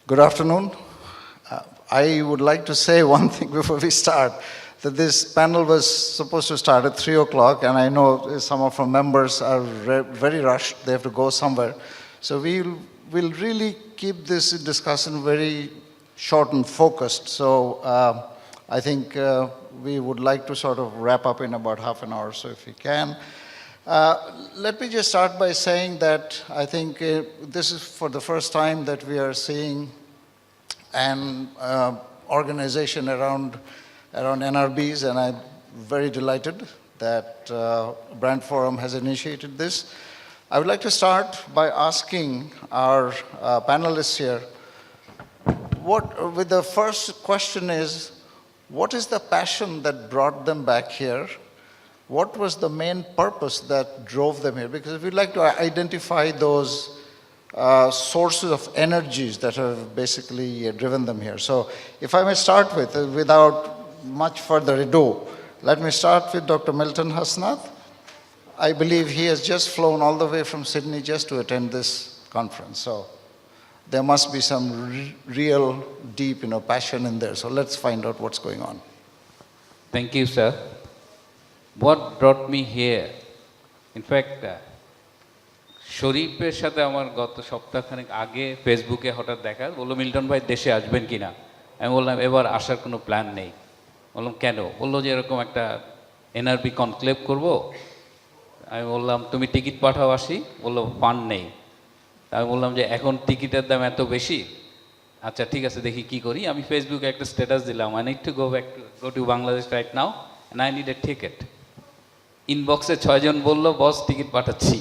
Good afternoon. I would like to say one thing before we start, that this panel was supposed to start at 3 o'clock, and I know some of our members are very rushed. They have to go somewhere. So we'll really keep this discussion very short and focused. So I think we would like to sort of wrap up in about half an hour, so if we can. Let me just start by saying that I think this is for the first time that we are seeing an organization around NRBs, and I'm very delighted that Brand Forum has initiated this. I would like to start by asking our panelists here, with the first question is, what is the passion that brought them back here? What was the main purpose that drove them here? Because we'd like to identify those sources of energies that have basically driven them here. So if I may start with, without much further ado, let me start with Dr. Milton Hasnat. I believe he has just flown all the way from Sydney just to attend this conference. So there must be some real deep, passion in there. So let's find out what's going on. Thank you, sir. What brought me here? In fact, শরীফের সাথে আমার গত সপ্তাহখানেক আগে ফেসবুকে হঠাৎ দেখা বললো মিল্টন ভাই দেশে আসবেন কিনা। আমি বললাম এবার আসার কোনো প্ল্যান নেই। বললাম কেন? বললো যে এরকম একটা এনআরবি কনক্লেভ করব। আমি বললাম তুমি টিকিট পাঠাও আসি। বললো ফান্ড নেই। আমি বললাম যে এখন টিকিটের দাম এত বেশি, আচ্ছা ঠিক আছে দেখি কি করি। আমি ফেসবুকে একটা স্ট্যাটাস দিলাম, I need to go to Bangladesh right now and I need a ticket. ইনবক্সে 6 জন বললো বস টিকিট পাঠাচ্ছি।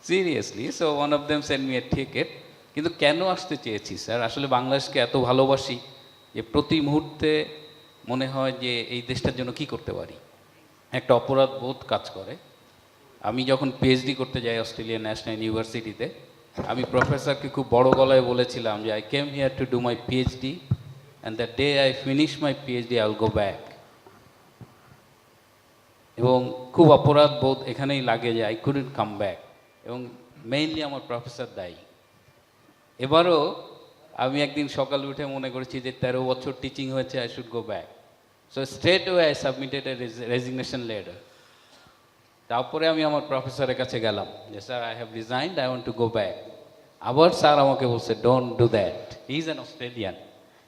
Seriously, so one of them send me a ticket. কিন্তু কেন আসতে চেয়েছি স্যার, আসলে বাংলাদেশকে এত ভালোবাসি যে প্রতি মুহূর্তে মনে হয় যে এই দেশটার জন্য কি করতে পারি, একটা অপরাধ বোধ কাজ করে। আমি যখন পিএইচডি করতে যাই অস্ট্রেলিয়ান ন্যাশনাল ইউনিভার্সিটিতে, আমি প্রফেসরকে খুব বড় গলায় বলেছিলাম যে I came here to do my PhD and the day I finish my PhD I will go back. এবং খুব অপরাধ বোধ এখানেই লাগে যে আই কুডন্ট কাম ব্যাক, এবং মেইনলি আমার প্রফেসর দায়ী। এবারও আমি একদিন সকালে উঠে মনে করেছি যে 13 বছর টিচিং হয়েছে, I should go back. So straight way I submitted A resignation letter. তারপরে আমি আমার প্রফেসরের কাছে গেলাম যে sir I have resigned, I want to go back. আবার স্যার আমাকে বলছে don't do that, he is an Australian,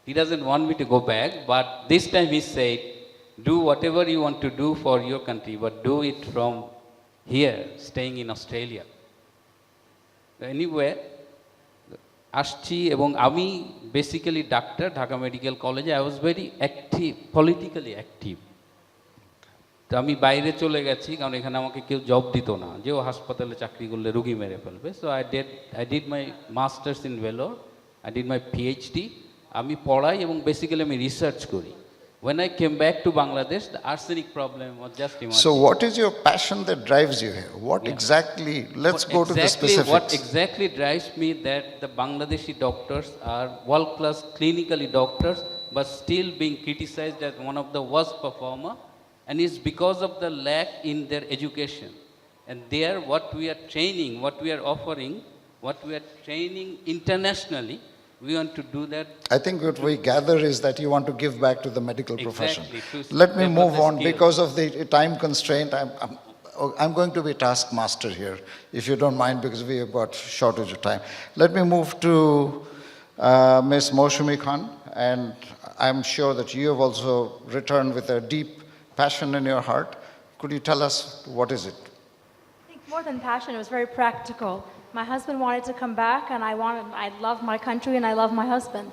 he doesn't want me to go back, but this time he said do whatever you want to do for your country, but do it from here, staying in Australia. Anyway, আসছি, এবং আমি basically doctor, Dhaka medical কলেজে I was very active, politically active. তো আমি বাইরে চলে গেছি, কারণ এখানে আমাকে কেউ জব দিত না, যে ও হাসপাতালে চাকরি করলে রুগী মেরে ফেলবে। So I did my masters in Vellore, I did my PhD. আমি পড়াই এবং বেসিক্যালি আমি রিসার্চ করি। When I came back to Bangladesh, the arsenic problem was just emerging. So what is your passion that drives you here? What exactly, let's go to the specifics. What exactly drives me that the Bangladeshi doctors are world-class clinically doctors, but still being criticized as one of the worst performer, and it's because of the lack in their education. And there, what we are training, what we are offering, what we are training internationally, we want to do that. I think what we gather is that you want to give back to the medical profession. Exactly. Let me move on because of the time constraint. I'm going to be taskmaster here, if you don't mind, because we have got shortage of time. Let me move to Ms. Moushumi Khan, and I'm sure that you have also returned with a deep passion in your heart. Could you tell us what is it? I think more than passion, it was very practical. My husband wanted to come back, and I love my country and I love my husband.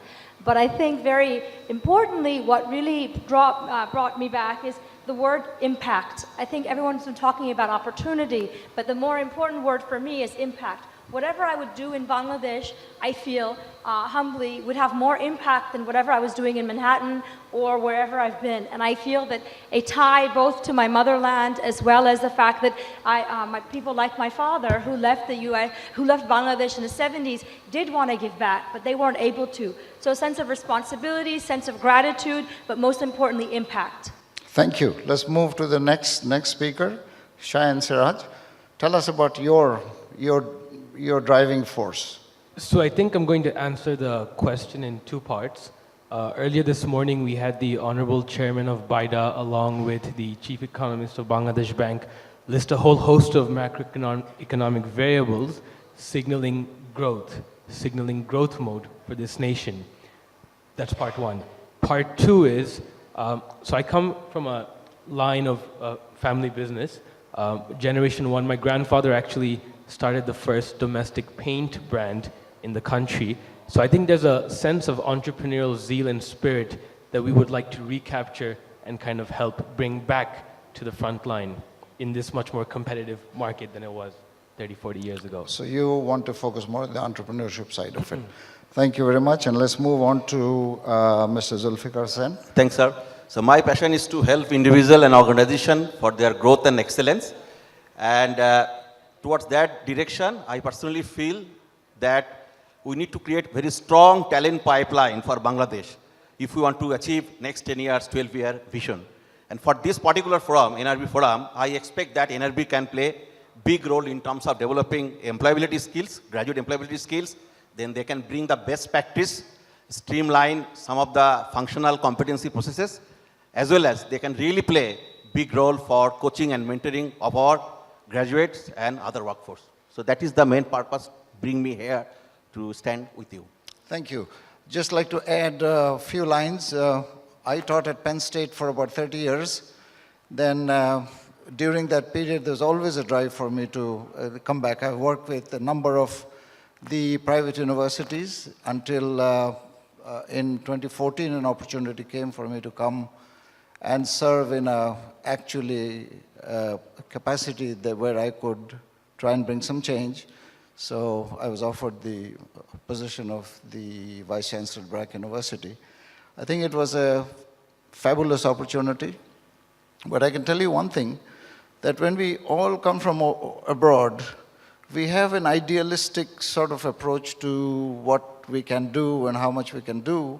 But I think very importantly, what really brought me back is the word impact. I think everyone's been talking about opportunity, but the more important word for me is impact. Whatever I would do in Bangladesh, I feel humbly would have more impact than whatever I was doing in Manhattan or wherever I've been. And I feel that a tie both to my motherland as well as the fact that my people like my father who left the US, who left Bangladesh in the 70s, did want to give back, but they weren't able to. So a sense of responsibility, sense of gratitude, but most importantly, impact. Thank you. Let's move to the next speaker, Shayaan Seraj. Tell us about your driving force. So I think I'm going to answer the question in two parts. Earlier this morning, we had the Honorable Chairman of BIDA along with the Chief Economist of Bangladesh Bank list a whole host of macroeconomic variables signaling growth mode for this nation. That's part one. Part two is, so I come from a line of family business. Generation one, my grandfather actually started the first domestic paint brand in the country. So I think there's a sense of entrepreneurial zeal and spirit that we would like to recapture and kind of help bring back to the front line in this much more competitive market than it was 30, 40 years ago. So you want to focus more on the entrepreneurship side of it. Thank you very much. And let's move on to Mr. Zulfiquar Sen. Thanks, sir. So my passion is to help individual and organization for their growth and excellence. And towards that direction, I personally feel that we need to create very strong talent pipeline for Bangladesh if we want to achieve next 10 years, 12-year vision. And for this particular forum, NRB forum, I expect that NRB can play big role in terms of developing employability skills, graduate employability skills. Then they can bring the best practice, streamline some of the functional competency processes, as well as they can really play big role for coaching and mentoring of our graduates and other workforce. So that is the main purpose, bring me here to stand with you. Thank you. Just like to add a few lines. I taught at Penn State for about 30 years. Then during that period, there's always a drive for me to come back. I've worked with a number of the private universities until in 2014, an opportunity came for me to come and serve in a capacity where I could try and bring some change. So I was offered the position of the Vice Chancellor at BRAC University. I think it was a fabulous opportunity. But I can tell you one thing, that when we all come from abroad, we have an idealistic sort of approach to what we can do and how much we can do.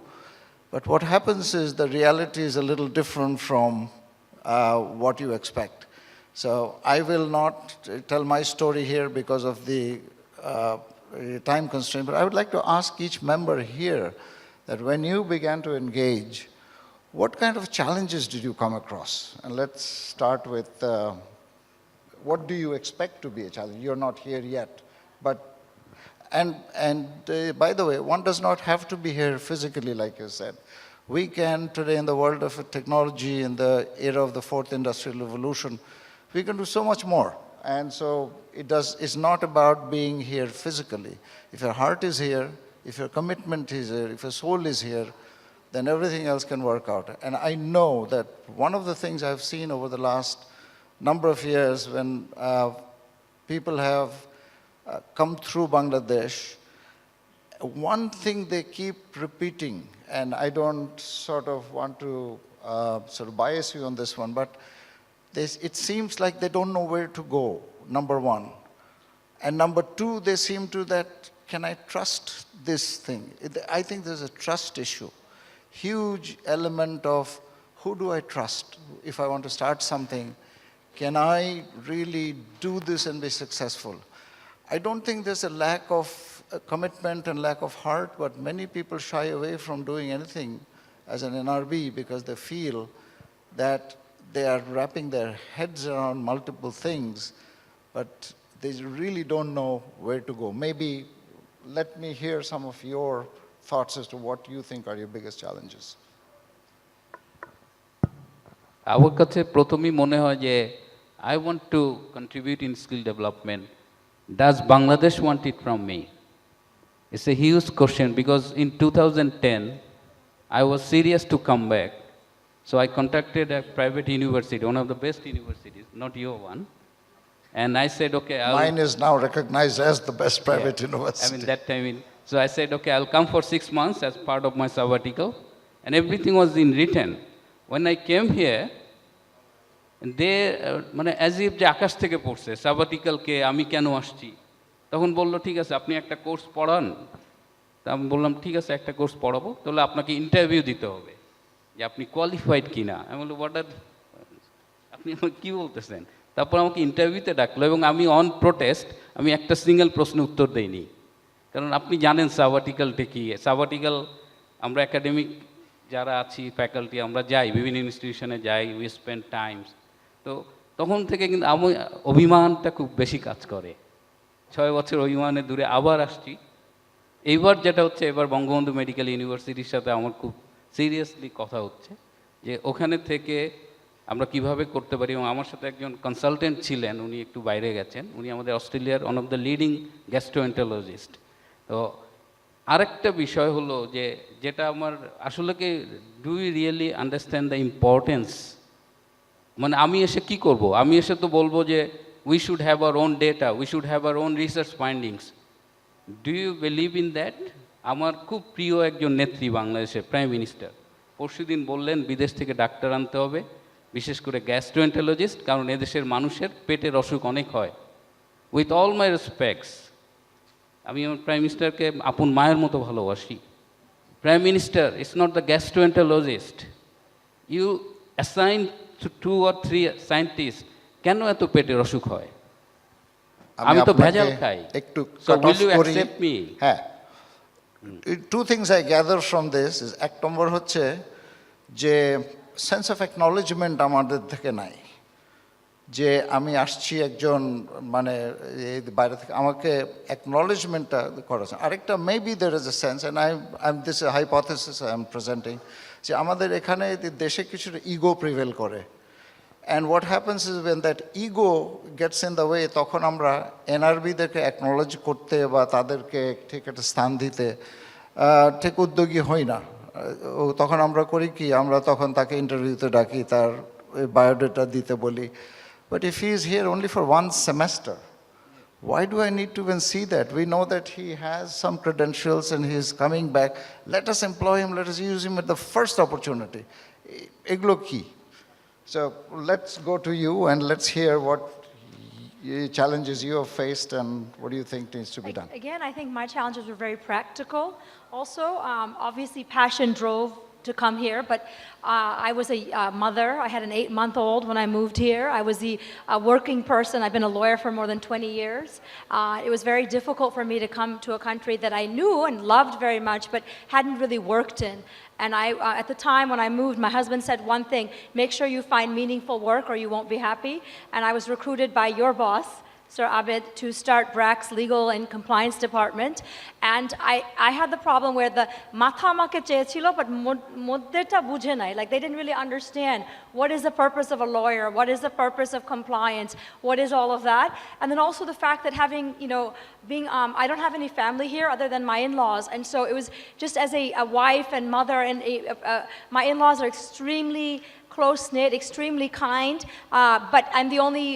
But what happens is the reality is a little different from what you expect. So I will not tell my story here because of the time constraint, but I would like to ask each member here that when you began to engage, what kind of challenges did you come across? And let's start with what do you expect to be a challenge? You're not here yet, but by the way, one does not have to be here physically, like you said. We can today, in the world of technology, in the era of the fourth industrial revolution, we can do so much more. And so it's not about being here physically. If your heart is here, if your commitment is here, if your soul is here, then everything else can work out. And I know that one of the things I've seen over the last number of years when people have come through Bangladesh, one thing they keep repeating, and I don't sort of want to sort of bias you on this one, but it seems like they don't know where to go, number one. And number two, they seem to that, can I trust this thing? I think there's a trust issue. Huge element of who do I trust if I want to start something? Can I really do this and be successful? I don't think there's a lack of commitment and lack of heart, but many people shy away from doing anything as an NRB because they feel that they are wrapping their heads around multiple things, but they really don't know where to go. Maybe let me hear some of your thoughts as to what you think are your biggest challenges. আমার কাছে প্রথমেই মনে হয় যে I want to contribute in skill development. Does Bangladesh want it from me? It's a huge question because in 2010, I was serious to come back. So I contacted a private university, one of the best universities, not your one. And I said, okay, mine is now recognized as the best private university. I mean, that time, so I said, okay, I'll come for 6 months as part of my sabbatical. And everything was in written. When I came here, they, as if যে আকাশ থেকে পড়ছে সাবাটিক্যালকে আমি কেন আসছি তখন বললো ঠিক আছে আপনি একটা কোর্স পড়ান তা আমি বললাম ঠিক আছে একটা কোর্স পড়াবো তাহলে আপনাকে ইন্টারভিউ দিতে হবে যে আপনি কোয়ালিফাইড কিনা আমি বললাম হোয়াট আর আপনি আমাকে কী বলতেছেন তারপর আমাকে ইন্টারভিউতে ডাকলো এবং আমি অন প্রোটেস্ট আমি একটা সিঙ্গেল প্রশ্নের উত্তর দেইনি কারণ আপনি জানেন সাবাটিক্যালটা কি। সাবাটিক্যাল আমরা একাডেমিক যারা আছি ফ্যাকাল্টি আমরা যাই বিভিন্ন ইনস্টিটিউশনে যাই, উই স্পেন্ড টাইমস। তো তখন থেকে কিন্তু আমি অভিমানটা খুব বেশি কাজ করে। 6 বছর অভিমানে দূরে আবার আসছি। এইবার যেটা হচ্ছে, এবার বঙ্গবন্ধু মেডিকেল ইউনিভার্সিটির সাথে আমার খুব সিরিয়াসলি কথা হচ্ছে যে ওখানে থেকে আমরা কিভাবে করতে পারি। এবং আমার সাথে একজন কনসালটেন্ট ছিলেন, উনি একটু বাইরে গেছেন, উনি আমাদের অস্ট্রেলিয়ার one of the leading gastroenterologist. তো আরেকটা বিষয় হলো যে যেটা আমার আসলে কি, do you really understand the importance, মানে আমি এসে কি করব? আমি এসে তো বলবো যে we should have our own data, we should have our own research findings. Do you believe in that? আমার খুব প্রিয় একজন নেত্রী বাংলাদেশের প্রাইম মিনিস্টার পরশুদিন বললেন বিদেশ থেকে ডাক্তার আনতে হবে, বিশেষ করে গ্যাস্ট্রোএন্টারোলজিস্ট, কারণ এদেশের মানুষের পেটের অসুখ অনেক হয়। উইথ অল মাই রেসপেক্টস, আমি আমার প্রাইম মিনিস্টারকে আপন মায়ের মতো ভালোবাসি। Prime minister it's not the gastroenterologist, you assign to 2 or 3 scientist. কেন এত পেটের অসুখ হয়? আমি তো ভেজাল খাই। একটু So will you accept me? হ্যাঁ, two things I gather from this is, এক নম্বর হচ্ছে যে সেন্স অফ অ্যাকনলেজমেন্ট আমাদের থেকে নাই, যে আমি আসছি একজন মানে এই বাইরে থেকে, আমাকে অ্যাকনলেজমেন্টটা করা আছে। আরেকটা maybe there is a sense, and I this hypothesis I am presenting, যে আমাদের এখানে দেশে কিছুটা ইগো প্রিভেল করে। And what happens is when that ego gets in the way, তখন আমরা এনআরবিদেরকে অ্যাকনোলেজ করতে বা তাদেরকে ঠিক একটা স্থান দিতে ঠিক উদ্যোগী হই না। তখন আমরা করি কি, আমরা তখন তাকে ইন্টারভিউতে ডাকি, তার বায়োডেটা দিতে বলি। But if he is here only for 1 semester, why do I need to even see that? We know that he has some credentials and he is coming back. Let us employ him, let us use him at the first opportunity. এগুলো কি? So let's go to you and let's hear what challenges you have faced and what do you think needs to be done. Again, I think my challenges were very practical. Also, obviously passion drove to come here, but I was a mother. I had an 8-month-old when I moved here. I was the working person. I've been a lawyer for more than 20 years. It was very difficult for me to come to a country that I knew and loved very much, but hadn't really worked in. And at the time when I moved, my husband said one thing: make sure you find meaningful work or you won't be happy. And I was recruited by your boss, Sir Abid, to start BRAC's legal and compliance department. And I had the problem where the matha amake cheyechilo, but moddeta bujhe nai. Like, they didn't really understand what is the purpose of a lawyer, what is the purpose of compliance, what is all of that. And then also the fact that having, being, I don't have any family here other than my in-laws. And so it was just as a wife and mother, and my in-laws are extremely close-knit, extremely kind, but I'm the only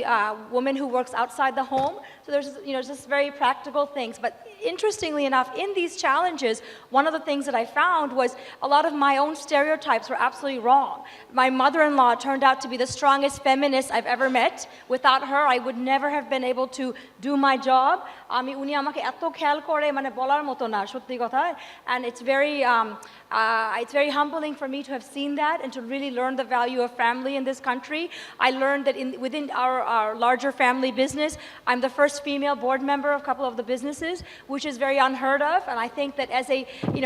woman who works outside the home. So there's, just very practical things. But interestingly enough, in these challenges, one of the things that I found was a lot of my own stereotypes were absolutely wrong. My mother-in-law turned out to be the strongest feminist I've ever met. Without her, I would never have been able to do my job. Uni amake eto khayal kore mane bolar moto na, shotti kotha. And it's very humbling for me to have seen that and to really learn the value of family in this country. I learned that within our larger family business, I'm the first female board member of a couple of the businesses, which is very unheard of. And I think that as a,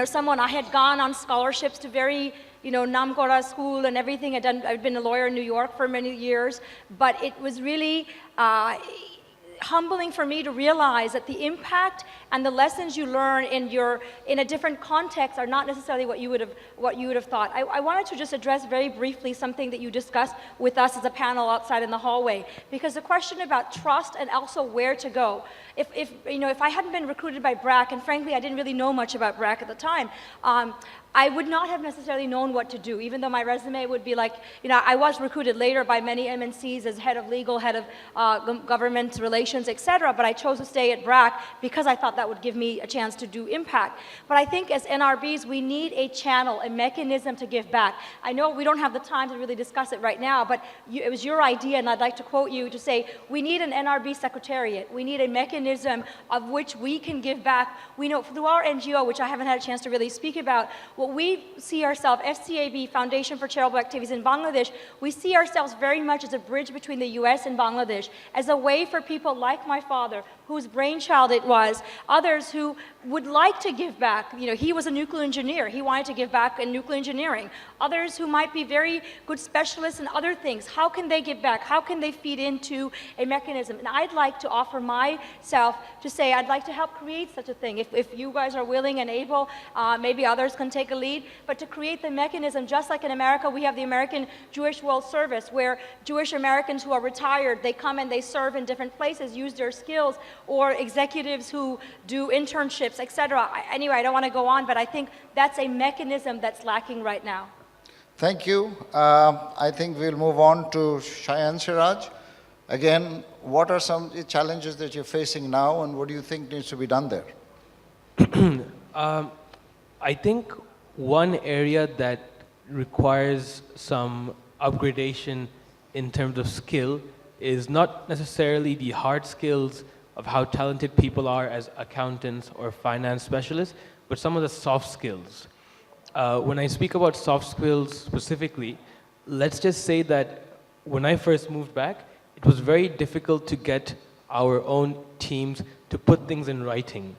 someone, I had gone on scholarships to very, Namkora school and everything. I'd been a lawyer in New York for many years, but it was really humbling for me to realize that the impact and the lessons you learn in a different context are not necessarily what you would have thought. I wanted to just address very briefly something that you discussed with us as a panel outside in the hallway, because the question about trust and also where to go. If I hadn't been recruited by BRAC, and frankly I didn't really know much about BRAC at the time, I would not have necessarily known what to do, even though my resume would be like, I was recruited later by many MNCs as head of legal, head of government relations, etc. But I chose to stay at BRAC because I thought that would give me a chance to do impact. But I think as NRBs, we need a channel, a mechanism to give back. I know we don't have the time to really discuss it right now, but it was your idea, and I'd like to quote you to say, we need an NRB secretariat. We need a mechanism of which we can give back. We know through our NGO, which I haven't had a chance to really speak about, what we see ourselves, FCAB, Foundation for Charitable Activities in Bangladesh, we see ourselves very much as a bridge between the US and Bangladesh, as a way for people like my father, whose brainchild it was, others who would like to give back. You know, he was a nuclear engineer. He wanted to give back in nuclear engineering. Others who might be very good specialists in other things. How can they give back? How can they feed into a mechanism? And I'd like to offer myself to say I'd like to help create such a thing. If you guys are willing and able, maybe others can take a lead, but to create the mechanism, just like in America, we have the American Jewish World Service, where Jewish Americans who are retired, they come and they serve in different places, use their skills, or executives who do internships, etc. Anyway, I don't want to go on, but I think that's a mechanism that's lacking right now. Thank you. I think we'll move on to Shayaan, Seraj. Again, what are some challenges that you're facing now, and what do you think needs to be done there? I think one area that requires some upgradation in terms of skill is not necessarily the hard skills of how talented people are as accountants or finance specialists, but some of the soft skills. When I speak about soft skills specifically, let's just say that when I first moved back, it was very difficult to get our own teams to put things in writing.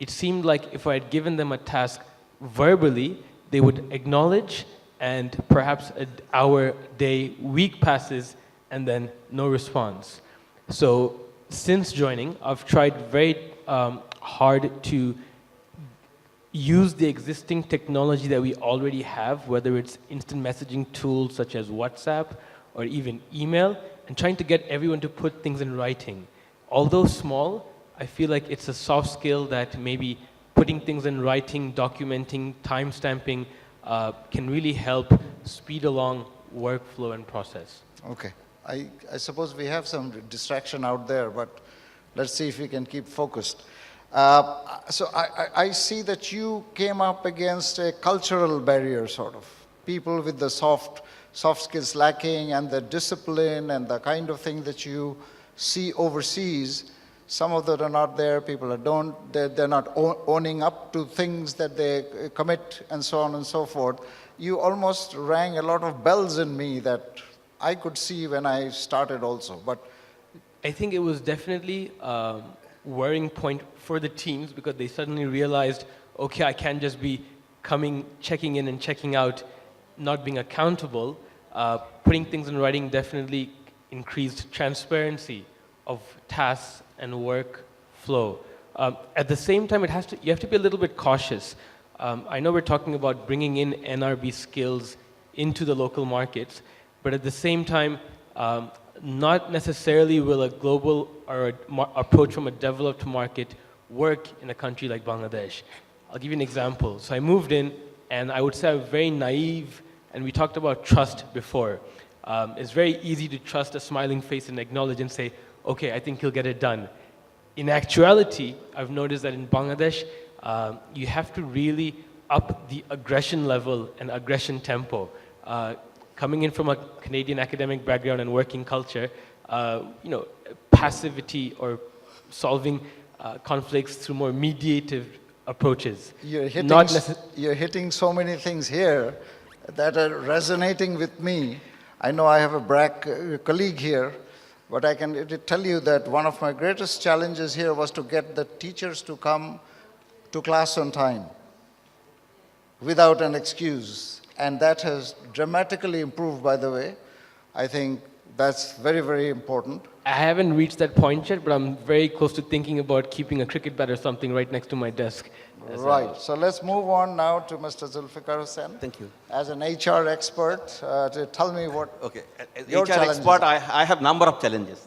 It seemed like if I had given them a task verbally, they would acknowledge, and perhaps an hour, day, week passes, and then no response. So since joining, I've tried very hard to use the existing technology that we already have, whether it's instant messaging tools such as WhatsApp or even email, and trying to get everyone to put things in writing. Although small, I feel like it's a soft skill that maybe putting things in writing, documenting, timestamping can really help speed along workflow and process. Okay. I suppose we have some distraction out there, but let's see if we can keep focused. So I see that you came up against a cultural barrier, sort of. People with the soft skills lacking, and the discipline and the kind of thing that you see overseas. Some of them are not there. People they're not owning up to things that they commit, and so on and so forth. You almost rang a lot of bells in me that I could see when I started also. But I think it was definitely a worrying point for the teams, because they suddenly realized, okay, I can't just be coming, checking in and checking out, not being accountable. Putting things in writing definitely increased transparency of tasks and workflow. At the same time, you have to be a little bit cautious. I know we're talking about bringing in NRB skills into the local markets, but at the same time, not necessarily will a global or approach from a developed market work in a country like Bangladesh. I'll give you an example. So I moved in, and I would say I'm very naive, and we talked about trust before. It's very easy to trust a smiling face and acknowledge and say, okay, I think he'll get it done. In actuality, I've noticed that in Bangladesh, you have to really up the aggression level and aggression tempo. Coming in from a Canadian academic background and working culture, passivity or solving conflicts through more mediative approaches. You're hitting so many things here that are resonating with me. I know I have a BRAC colleague here, but I can tell you that one of my greatest challenges here was to get the teachers to come to class on time without an excuse. And that has dramatically improved, by the way. I think that's very, very important. I haven't reached that point yet, but I'm very close to thinking about keeping a cricket bat or something right next to my desk. Right. So let's move on now to Mr. Zulfiquar Hussain. Thank you. As an HR expert, to tell me what As your HR challenges expert, are. I have number of challenges.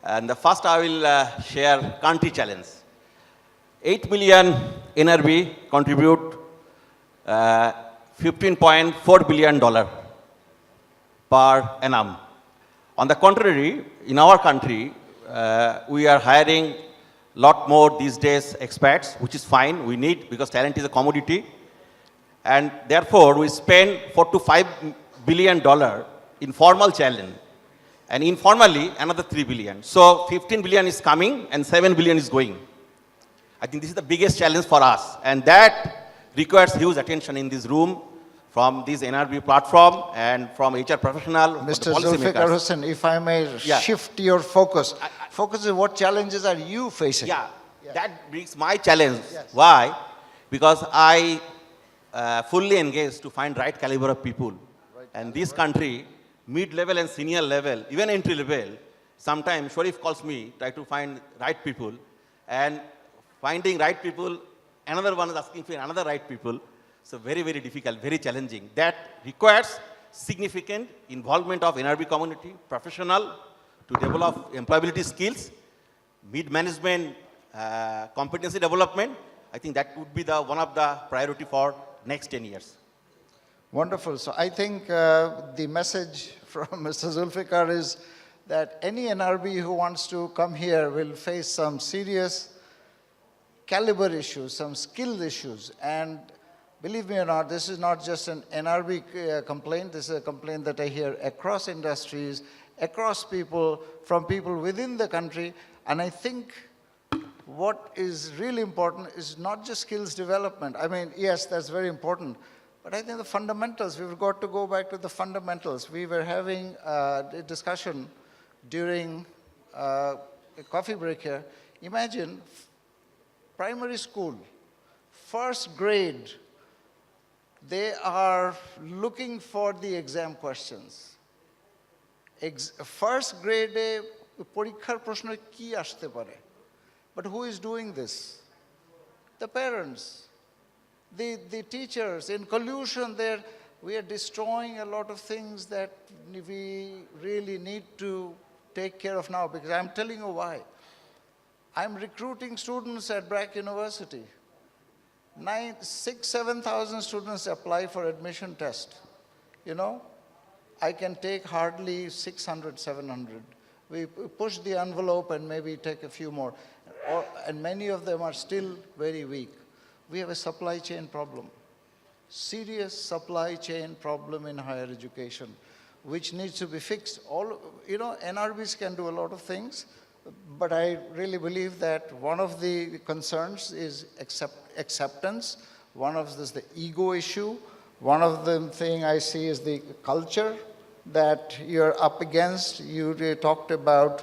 And the first I will share country challenge. 8 million NRB contribute $15.4 billion per annum. On the contrary, in our country, we are hiring a lot more these days expats, which is fine, we need, because talent is a commodity. And therefore, we spend $4 to $5 billion in formal talent, and informally, another 3 billion. So 15 billion is coming and 7 billion is going. I think this is the biggest challenge for us, and that requires huge attention in this room from this NRB platform and from HR professional, from the Mr. policy Zulfiquar makers. Hussain, if I may Yeah. shift your focus. Focus is what challenges are you facing? Yeah, that brings my challenge. Yes. Why? Because I fully engaged to find right caliber of people. And this country, mid-level and senior level, even entry level, sometimes Sharif calls me, try to find right people. And finding right people, another one is asking for another right people. So very, very difficult, very challenging. That requires significant involvement of NRB community, professional, to develop employability skills, mid-management competency development. I think that would be one of the priority for next 10 years. Wonderful. So I think the message from Mr. Zulfiquar is that any NRB who wants to come here will face some serious caliber issues, some skill issues. And believe me or not, this is not just an NRB complaint. This is a complaint that I hear across industries, across people, from people within the country. And I think what is really important is not just skills development. I mean, yes, that's very important. But I think the fundamentals, we've got to go back to the fundamentals. We were having a discussion during a coffee break here. Imagine primary school, first grade, they are looking for the exam questions. First grade, পরীক্ষার প্রশ্ন কি আসতে পারে? But who is doing this? The parents, the teachers. In collusion there, we are destroying a lot of things that we really need to take care of now, because I'm telling you why. I'm recruiting students at BRAC University. 7,000 students apply for admission test. You know, I can take hardly 600, 700. We push the envelope and maybe take a few more. And many of them are still very weak. We have a supply chain problem, serious supply chain problem in higher education, which needs to be fixed. NRBs can do a lot of things, but I really believe that one of the concerns is acceptance. One of this is the ego issue. One of the thing I see is the culture that you're up against. You talked about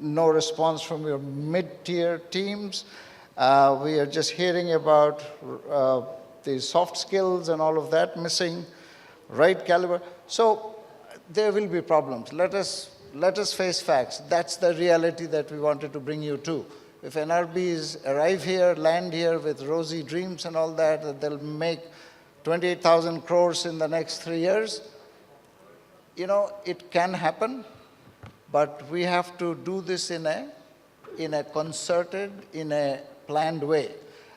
no response from your mid-tier teams. We are just hearing about the soft skills and all of that missing, right caliber. So there will be problems. Let us face facts. That's the reality that we wanted to bring you to. If NRBs arrive here, land here with rosy dreams and all that they'll make 28,000 crores in the next 3 years, it can happen, but we have to do this in a concerted, in a planned way.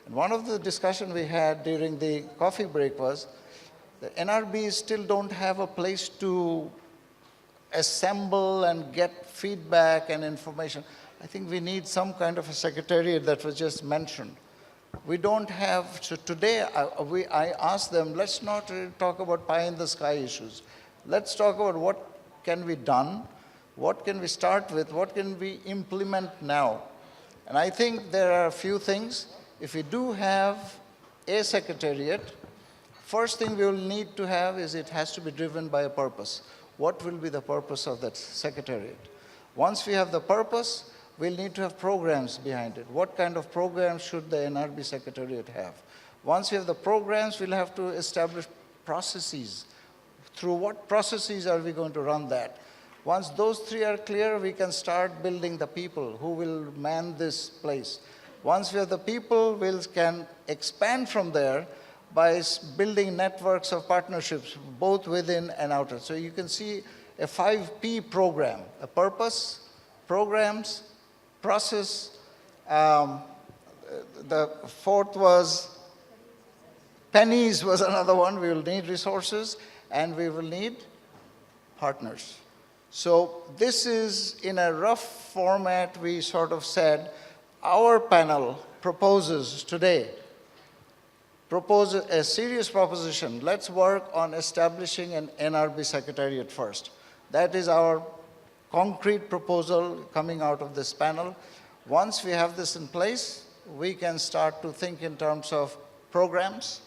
And one of the discussion we had during the coffee break was the NRBs still don't have a place to assemble and get feedback and information. I think we need some kind of a secretariat that was just mentioned. We don't have, so today I asked them, let's not talk about pie in the sky issues. Let's talk about what can be done, what can we start with, what can we implement now. And I think there are a few things. If we do have a secretariat, first thing we will need to have is it has to be driven by a purpose. What will be the purpose of that secretariat? Once we have the purpose, we'll need to have programs behind it. What kind of programs should the NRB secretariat have? Once we have the programs, we'll have to establish processes. Through what processes are we going to run that? Once those three are clear, we can start building the people who will man this place. Once we have the people, we can expand from there by building networks of partnerships, both within and outer. So you can see a 5P program, a purpose, programs, process. The fourth was pennies was another one. We will need resources and we will need partners. So this is in a rough format. We sort of said our panel proposes today a serious proposition. Let's work on establishing an NRB secretariat first. That is our concrete proposal coming out of this panel. Once we have this in place, we can start to think in terms of programs.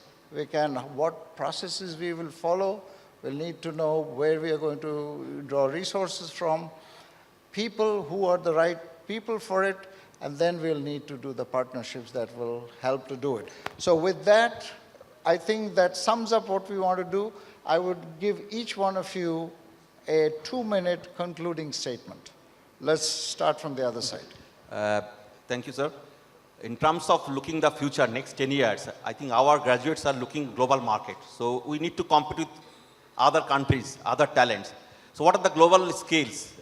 what processes we will follow. We'll need to know where we are going to draw resources from, people who are the right people for it, and then we'll need to do the partnerships that will help to do it. So with that, I think that sums up what we want to do. I would give each one of you a 2-minute concluding statement. Let's start from the other side. Thank you, sir. In terms of looking the future, next 10 years, I think our graduates are looking global market. So we need to compete with other countries, other talents. So what are the global skills?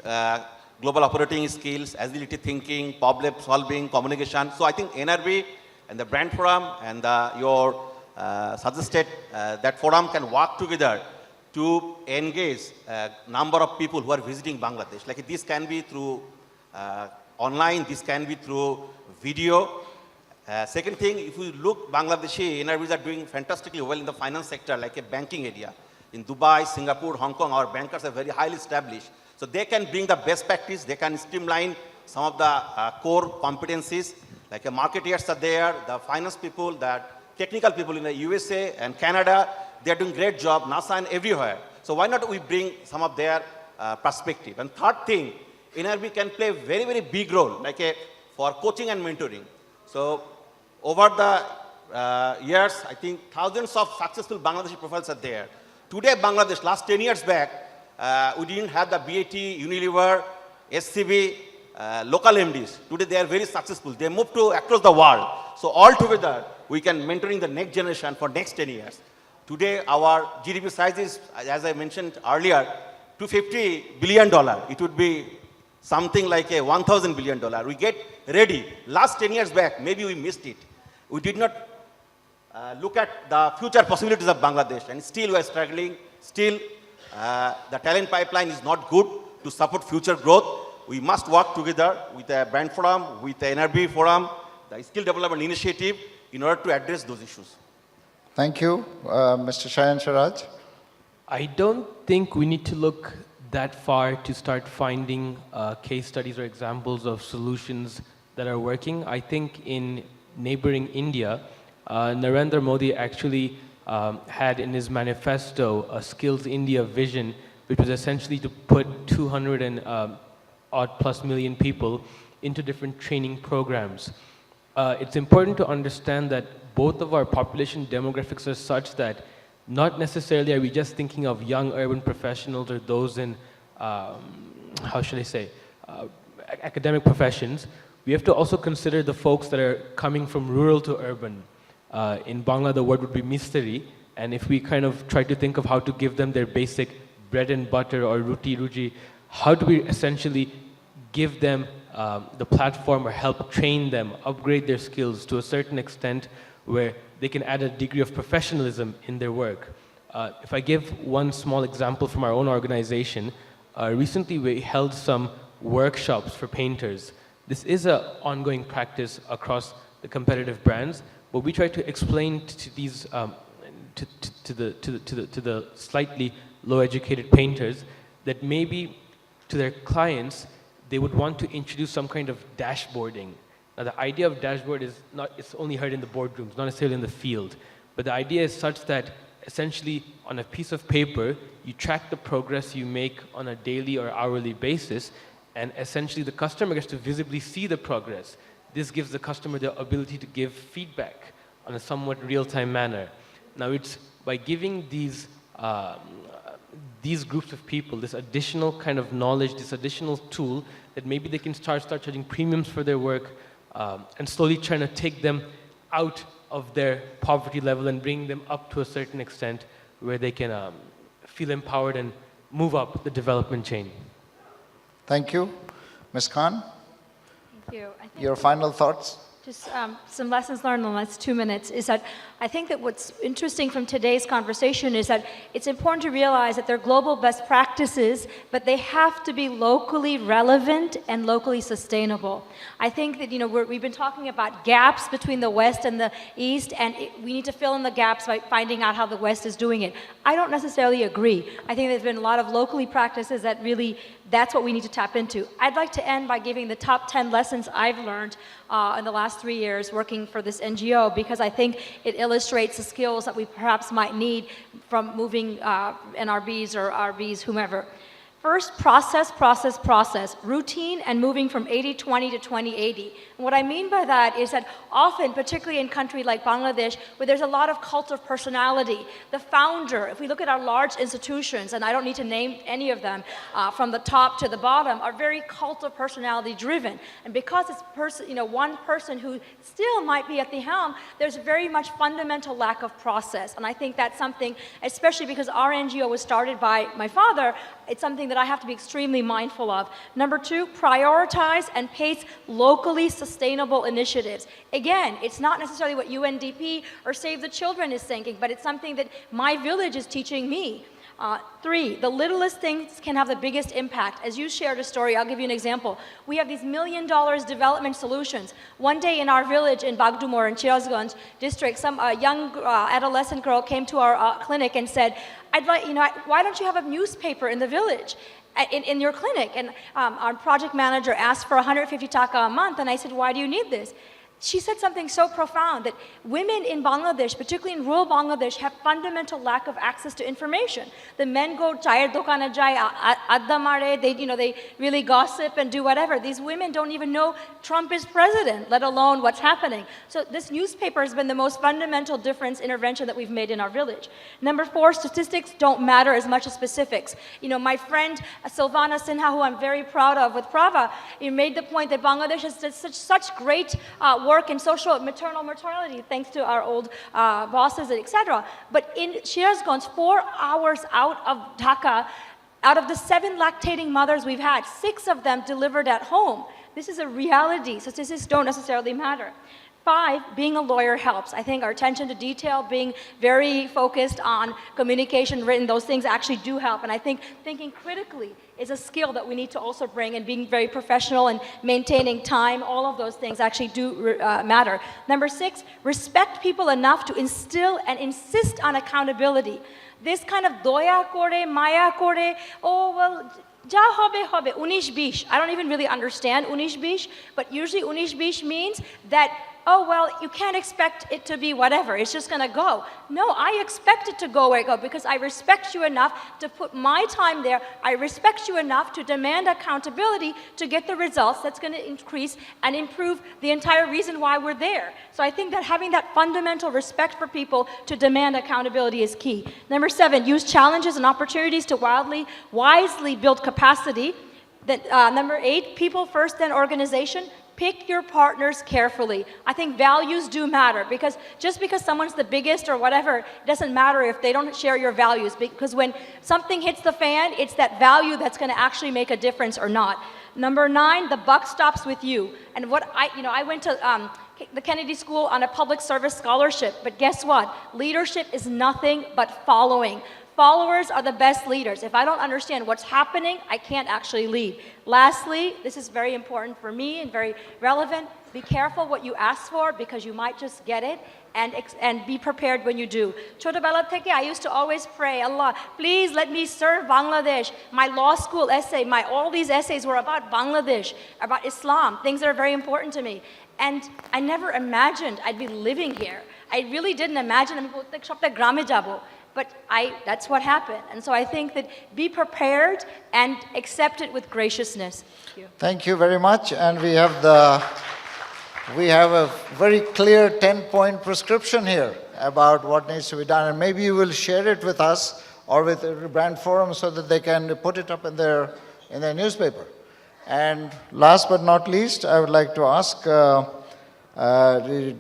Global operating skills, agility thinking, problem solving, communication. So I think NRB and the brand forum and your suggested that forum can work together to engage a number of people who are visiting Bangladesh. Like this can be through online, this can be through video. Second thing, if we look, Bangladeshi NRBs are doing fantastically well in the finance sector, like a banking area. In Dubai, Singapore, Hong Kong, our bankers are very highly established. So they can bring the best practice, they can streamline some of the core competencies, like marketeers are there, the finance people, the technical people in the USA and Canada, they're doing great job, NASA and everywhere. So why not we bring some of their perspective? And third thing, NRB can play a very, very big role, like for coaching and mentoring. So over the years, I think thousands of successful Bangladeshi profiles are there. Today, Bangladesh, last 10 years back, we didn't have the BAT, Unilever, SCB, local MDs. Today, they are very successful. They moved to across the world. So all together, we can mentoring the next generation for next 10 years. Today, our GDP size is, as I mentioned earlier, $250 billion. It would be something like a $1,000 billion. We get ready. Last 10 years back, maybe we missed it. We did not look at the future possibilities of Bangladesh, and still we are struggling. Still, the talent pipeline is not good to support future growth. We must work together with the brand forum, with the NRB forum, the skill development initiative, in order to address those issues. Thank you. Mr. Shayaan Seraj. I don't think we need to look that far to start finding case studies or examples of solutions that are working. I think in neighboring India, Narendra Modi actually had in his manifesto a Skills India vision, which was essentially to put 200 and odd plus million people into different training programs. It's important to understand that both of our population demographics are such that not necessarily are we just thinking of young urban professionals or those in, how should I say, academic professions. We have to also consider the folks that are coming from rural to urban. In Bangla, the word would be misteri, and if we kind of try to think of how to give them their basic bread and butter or ruti ruji, how do we essentially give them the platform or help train them, upgrade their skills to a certain extent where they can add a degree of professionalism in their work. If I give one small example from our own organization, recently we held some workshops for painters. This is an ongoing practice across the competitive brands, but we try to explain to these to the slightly low-educated painters that maybe to their clients they would want to introduce some kind of dashboarding. Now the idea of dashboard is not, it's only heard in the boardrooms, not necessarily in the field. But the idea is such that essentially on a piece of paper, you track the progress you make on a daily or hourly basis, and essentially the customer gets to visibly see the progress. This gives the customer the ability to give feedback on a somewhat real-time manner. Now it's by giving these groups of people this additional kind of knowledge, this additional tool, that maybe they can start charging premiums for their work, and slowly trying to take them out of their poverty level and bring them up to a certain extent where they can feel empowered and move up the development chain. Thank you. Ms. Khan, Thank you. I think your final thoughts? just some lessons learned in the last 2 minutes is that I think that what's interesting from today's conversation is that it's important to realize that they're global best practices, but they have to be locally relevant and locally sustainable. I think that, we've been talking about gaps between the West and the East, and we need to fill in the gaps by finding out how the West is doing it. I don't necessarily agree. I think there's been a lot of locally practices that really, that's what we need to tap into. I'd like to end by giving the top 10 lessons I've learned in the last last 3 years working for this NGO because I think it illustrates the skills that we perhaps might need from moving NRBs or RBs, whomever. First, process, routine, and moving from 80-20 to 20-80. And what I mean by that is that often, particularly in a country like Bangladesh, where there's a lot of cult of personality, the founder, if we look at our large institutions, and I don't need to name any of them, from the top to the bottom, are very cult of personality driven. And because it's one person who still might be at the helm, there's very much fundamental lack of process. And I think that's something, especially because our NGO was started by my father, it's something that I have to be extremely mindful of. Number two, prioritize and pace locally sustainable initiatives. Again, it's not necessarily what UNDP or Save the Children is thinking, but it's something that my village is teaching me. Three, the littlest things can have the biggest impact. As you shared a story, I'll give you an example. We have these $1 million development solutions. One day in our village in Bagdumor in Chirazganj district, some young adolescent girl came to our clinic and said, I'd like, why don't you have a newspaper in the village? In your clinic? And our project manager asked for 150 taka a month, and I said, why do you need this? She said something so profound that women in Bangladesh, particularly in rural Bangladesh, have fundamental lack of access to information. The men go chayer dokane jai adda mare, they really gossip and do whatever. These women don't even know Trump is president, let alone what's happening. So this newspaper has been the most fundamental difference intervention that we've made in our village. Number four, statistics don't matter as much as specifics. My friend Silvana Sinha, who I'm very proud of with Prava, made the point that Bangladesh has done such great work in social maternal mortality, thanks to our old bosses, etc. But in Shirazganj, 4 hours out of Dhaka, out of the 7 lactating mothers we've had, 6 of them delivered at home. This is a reality. Statistics don't necessarily matter. 5, being a lawyer helps. I think our attention to detail, being very focused on communication, written, those things actually do help. And I think thinking critically is a skill that we need to also bring, and being very professional and maintaining time, all of those things actually do matter. Number 6, respect people enough to instill and insist on accountability. This kind of doya kore, maya kore, oh, well, ja hobe hobe, 19-20. I don't even really understand 19-20, but usually 19-20 means that, oh, well, you can't expect it to be whatever. It's just going to go. No, I expect it to go where it goes because I respect you enough to put my time there. I respect you enough to demand accountability to get the results that's going to increase and improve the entire reason why we're there. So I think that having that fundamental respect for people to demand accountability is key. Number 7, use challenges and opportunities to wisely build capacity. Number 8, people first, then organization. Pick your partners carefully. I think values do matter, because just because someone's the biggest or whatever, it doesn't matter if they don't share your values, because when something hits the fan, it's that value that's going to actually make a difference or not. Number 9, the buck stops with you. And what I went to the Kennedy School on a public service scholarship, but guess what? Leadership is nothing but following. Followers are the best leaders. If I don't understand what's happening, I can't actually lead. Lastly, this is very important for me and very relevant. Be careful what you ask for, because you might just get it, and be prepared when you do. Chotobela theke, I used to always pray, Allah, please let me serve Bangladesh. My law school essay, all these essays were about Bangladesh, about Islam, things that are very important to me. And I never imagined I'd be living here. I really didn't imagine আমি প্রত্যেক সপ্তাহে গ্রামে যাব. But that's what happened. And so I think that be prepared and accept it with graciousness. Thank you. Thank you very much. And we have a very clear 10-point prescription here about what needs to be done. And maybe you will share it with us or with the Brand Forum so that they can put it up in their newspaper. And last but not least, I would like to ask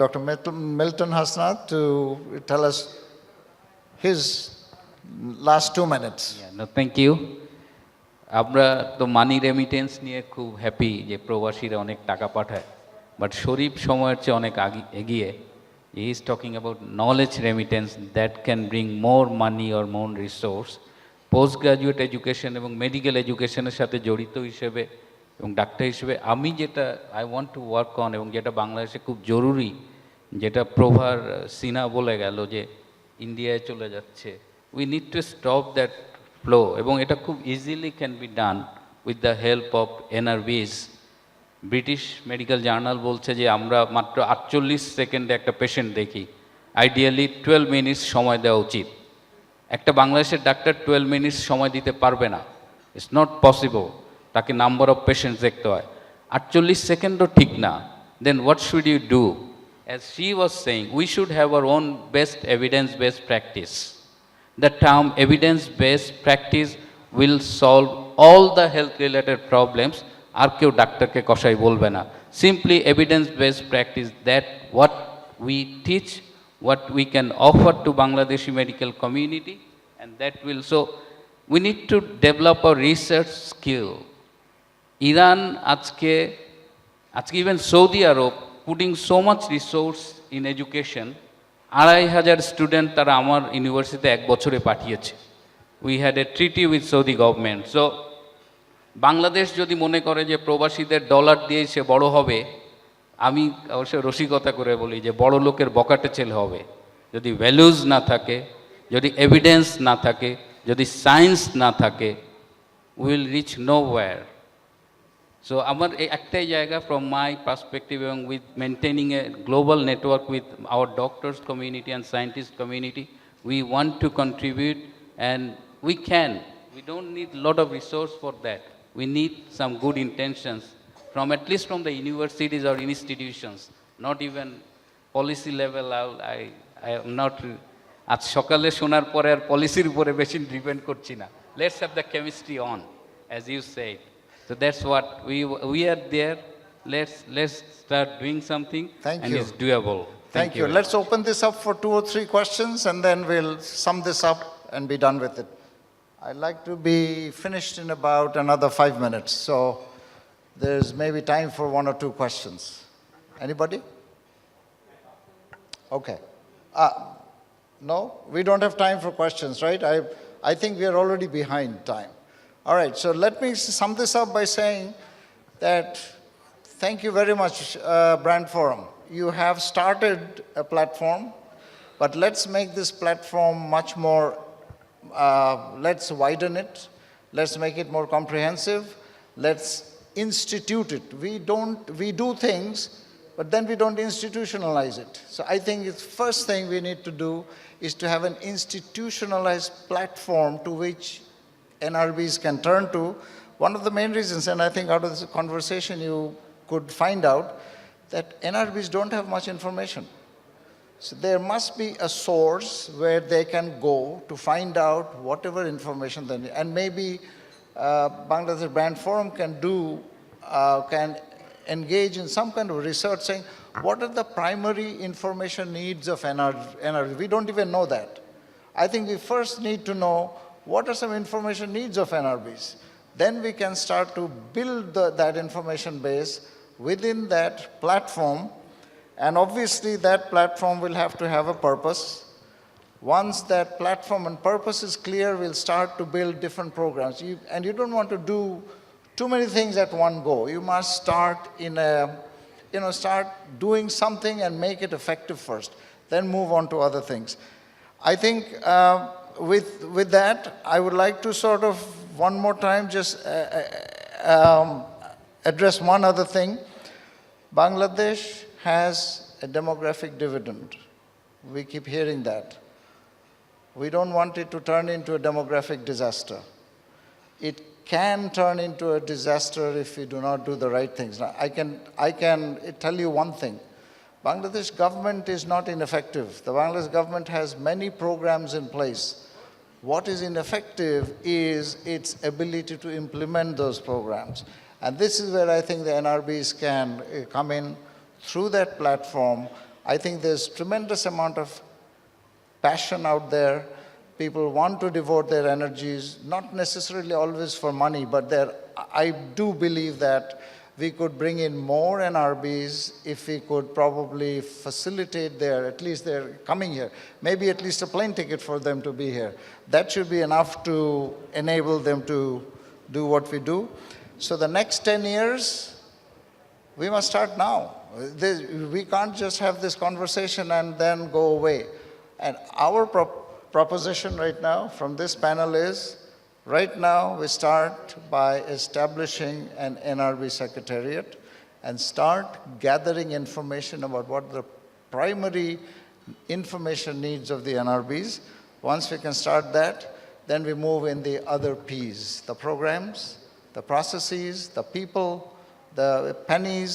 Dr. Milton Hasnat to tell us his last 2 minutes. No, thank you. আমরা তো মানি remittance নিয়ে খুব happy যে প্রবাসীরা অনেক টাকা পাঠায়, but শরীফ সময়ের চেয়ে অনেক এগিয়ে। He is talking about knowledge remittance that can bring more money or more resource. Post graduate education এবং মেডিকেল এডুকেশনের সাথে জড়িত হিসেবে এবং ডাক্তার হিসেবে আমি যেটা I want to work on, এবং যেটা বাংলাদেশে খুব জরুরি, যেটা প্রভার সিনহা বলে গেল যে ইন্ডিয়ায় চলে যাচ্ছে, we need to stop that flow, এবং এটা খুব easily can be done with the help of NRBs British medical journal বলছে যে আমরা মাত্র 48 সেকেন্ডে একটা পেশেন্ট দেখি, আইডিয়ালি 12 মিনিটস সময় দেওয়া উচিত। একটা বাংলাদেশের ডাক্তার 12 মিনিটস সময় দিতে পারবে না, ইটস নট পসিবল, তাকে নাম্বার অফ পেশেন্টস দেখতে হয়। 48 সেকেন্ডও ঠিক না, then what should you do? As she was saying, we should have our own best evidence-based practice. The term evidence-based practice will solve all the health-related problems. আর কেউ ডাক্তারকে কষাই বলবে না। Simply evidence-based practice, that what we teach, what we can offer to Bangladeshi medical community, and that will, so we need to develop a research skill. Iran আজকে even Saudi Arab putting so much resource in education, 2,500 student তারা আমার ইউনিভার্সিটিতে এক বছরে পাঠিয়েছে। We had a treaty with Saudi government. So Bangladesh যদি মনে করে যে প্রবাসীদের ডলার দিয়ে সে বড় হবে, আমি অবশ্য রসিকতা করে বলি যে বড় লোকের বকাটে ছেলে হবে। যদি ভ্যালুজ না থাকে, যদি এভিডেন্স না থাকে, যদি সায়েন্স না থাকে, will reach no wire. So আমার এই একটাই জায়গা ফ্রম মাই পার্সপেক্টিভ, এবং with maintaining a global network with our doctors community and scientist community, we want to contribute and we can. We don't need a lot of resource for that. We need some good intentions from at least from the universities or institutions, not even policy level. I am not, আজ সকালে শোনার পরে আর পলিসির উপরে বেশি depend করছি না। Let's have the chemistry on, as you said. So that's what we are there. Let's start doing something. Thank and you. it's doable. Thank you. Let's open this up for 2 or 3 questions, and then we'll sum this up and be done with it. I'd like to be finished in about another 5 minutes, so there's maybe time for 1 or 2 questions. Anybody? Okay. No, we don't have time for questions, right? I think we are already behind time. All right, so let me sum this up by saying that thank you very much, Brand Forum. You have started a platform, but let's make this platform much more, let's widen it, let's make it more comprehensive, let's institute it. We do things, but then we don't institutionalize it. So I think the first thing we need to do is to have an institutionalized platform to which NRBs can turn to. One of the main reasons, and I think out of this conversation you could find out, that NRBs don't have much information. So there must be a source where they can go to find out whatever information they need. And maybe Bangladesh Brand Forum can engage in some kind of research saying, what are the primary information needs of NRB? We don't even know that. I think we first need to know what are some information needs of NRBs. Then we can start to build that information base within that platform. And obviously that platform will have to have a purpose. Once that platform and purpose is clear, we'll start to build different programs. And you don't want to do too many things at one go. You must start start doing something and make it effective first, then move on to other things. I think with that, I would like to sort of one more time just address one other thing. Bangladesh has a demographic dividend. We keep hearing that. We don't want it to turn into a demographic disaster. It can turn into a disaster if we do not do the right things. Now, I can tell you one thing. Bangladesh government is not ineffective. The Bangladesh government has many programs in place. What is ineffective is its ability to implement those programs. And this is where I think the NRBs can come in through that platform. I think there's tremendous amount of passion out there. People want to devote their energies, not necessarily always for money, but I do believe that we could bring in more NRBs if we could probably facilitate at least their coming here. Maybe at least a plane ticket for them to be here. That should be enough to enable them to do what we do. So the next 10 years, we must start now. We can't just have this conversation and then go away. And our proposition right now from this panel is, right now we start by establishing an NRB secretariat, and start gathering information about what the primary information needs of the NRBs. Once we can start that, then we move in the other Ps, the programs, the processes, the people, the pennies,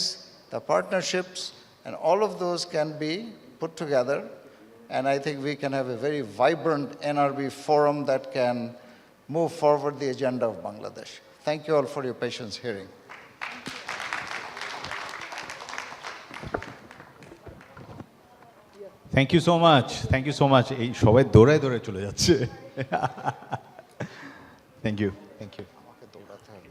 the partnerships, and all of those can be put together. And I think we can have a very vibrant NRB forum that can move forward the agenda of Bangladesh. Thank you all for your patience hearing. Thank you so much, thank you so much. এই সবাই দৌড়ায় দৌড়ায় চলে যাচ্ছে। Thank you, thank you. আমাকে দৌড়াতে হবে।